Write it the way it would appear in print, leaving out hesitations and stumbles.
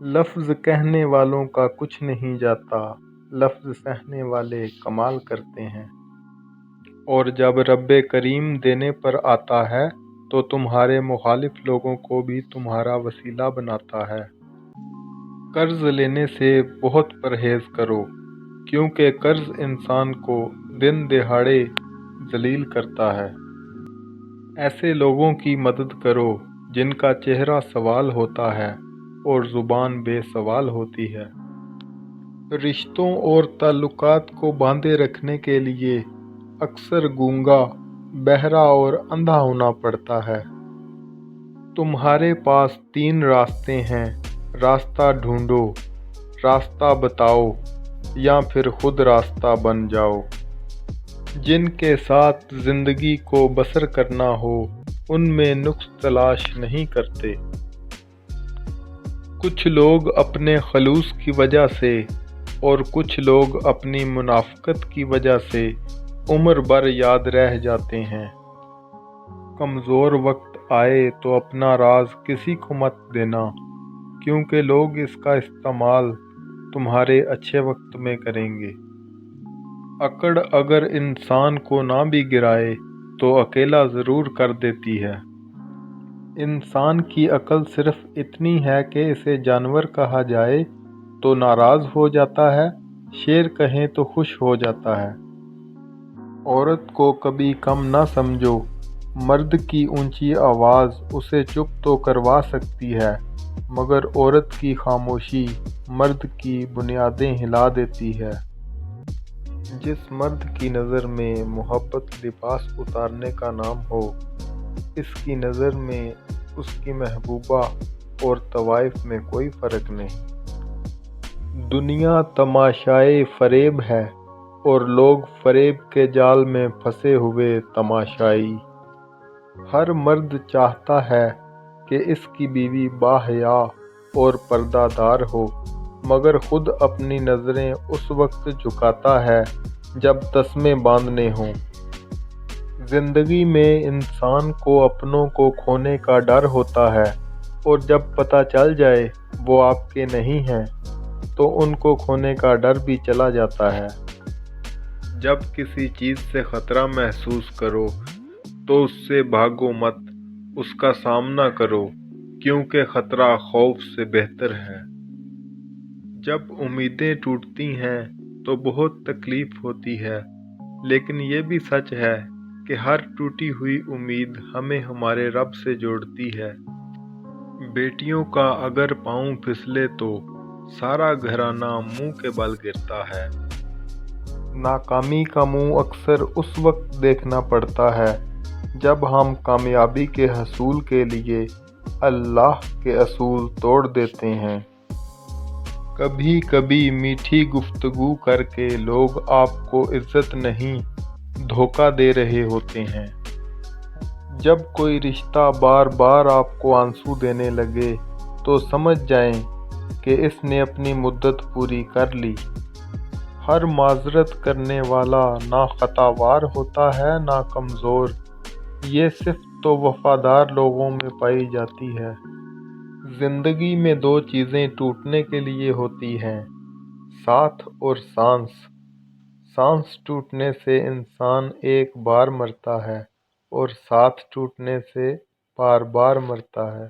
لفظ کہنے والوں کا کچھ نہیں جاتا، لفظ سہنے والے کمال کرتے ہیں۔ اور جب رب کریم دینے پر آتا ہے تو تمہارے مخالف لوگوں کو بھی تمہارا وسیلہ بناتا ہے۔ قرض لینے سے بہت پرہیز کرو، کیونکہ قرض انسان کو دن دہاڑے ذلیل کرتا ہے۔ ایسے لوگوں کی مدد کرو جن کا چہرہ سوال ہوتا ہے اور زبان بے سوال ہوتی ہے۔ رشتوں اور تعلقات کو باندھے رکھنے کے لیے اکثر گونگا، بہرا اور اندھا ہونا پڑتا ہے۔ تمہارے پاس 3 راستے ہیں، راستہ ڈھونڈو، راستہ بتاؤ، یا پھر خود راستہ بن جاؤ۔ جن کے ساتھ زندگی کو بسر کرنا ہو ان میں نقص تلاش نہیں کرتے۔ کچھ لوگ اپنے خلوص کی وجہ سے اور کچھ لوگ اپنی منافقت کی وجہ سے عمر بھر یاد رہ جاتے ہیں۔ کمزور وقت آئے تو اپنا راز کسی کو مت دینا، کیونکہ لوگ اس کا استعمال تمہارے اچھے وقت میں کریں گے۔ اکڑ اگر انسان کو نہ بھی گرائے تو اکیلا ضرور کر دیتی ہے۔ انسان کی عقل صرف اتنی ہے کہ اسے جانور کہا جائے تو ناراض ہو جاتا ہے، شیر کہیں تو خوش ہو جاتا ہے۔ عورت کو کبھی کم نہ سمجھو، مرد کی اونچی آواز اسے چپ تو کروا سکتی ہے، مگر عورت کی خاموشی مرد کی بنیادیں ہلا دیتی ہے۔ جس مرد کی نظر میں محبت لباس اتارنے کا نام ہو، اس کی نظر میں اس کی محبوبہ اور طوائف میں کوئی فرق نہیں۔ دنیا تماشائے فریب ہے اور لوگ فریب کے جال میں پھنسے ہوئے تماشائی۔ ہر مرد چاہتا ہے کہ اس کی بیوی باحیا اور پردہ دار ہو، مگر خود اپنی نظریں اس وقت جھکاتا ہے جب تسمے باندھنے ہوں۔ زندگی میں انسان کو اپنوں کو کھونے کا ڈر ہوتا ہے، اور جب پتہ چل جائے وہ آپ کے نہیں ہیں تو ان کو کھونے کا ڈر بھی چلا جاتا ہے۔ جب کسی چیز سے خطرہ محسوس کرو تو اس سے بھاگو مت، اس کا سامنا کرو، کیونکہ خطرہ خوف سے بہتر ہے۔ جب امیدیں ٹوٹتی ہیں تو بہت تکلیف ہوتی ہے، لیکن یہ بھی سچ ہے کہ ہر ٹوٹی ہوئی امید ہمیں ہمارے رب سے جوڑتی ہے۔ بیٹیوں کا اگر پاؤں پھسلے تو سارا گھرانہ منہ کے بل گرتا ہے۔ ناکامی کا منہ اکثر اس وقت دیکھنا پڑتا ہے جب ہم کامیابی کے حصول کے لیے اللہ کے اصول توڑ دیتے ہیں۔ کبھی کبھی میٹھی گفتگو کر کے لوگ آپ کو عزت نہیں، دھوکہ دے رہے ہوتے ہیں۔ جب کوئی رشتہ بار بار آپ کو آنسو دینے لگے تو سمجھ جائیں کہ اس نے اپنی مدت پوری کر لی۔ ہر معذرت کرنے والا نہ خطاوار ہوتا ہے نہ کمزور، یہ صفت تو وفادار لوگوں میں پائی جاتی ہے۔ زندگی میں 2 چیزیں ٹوٹنے کے لیے ہوتی ہیں، ساتھ اور سانس۔ سانس ٹوٹنے سے انسان ایک بار مرتا ہے اور ساتھ ٹوٹنے سے بار بار مرتا ہے۔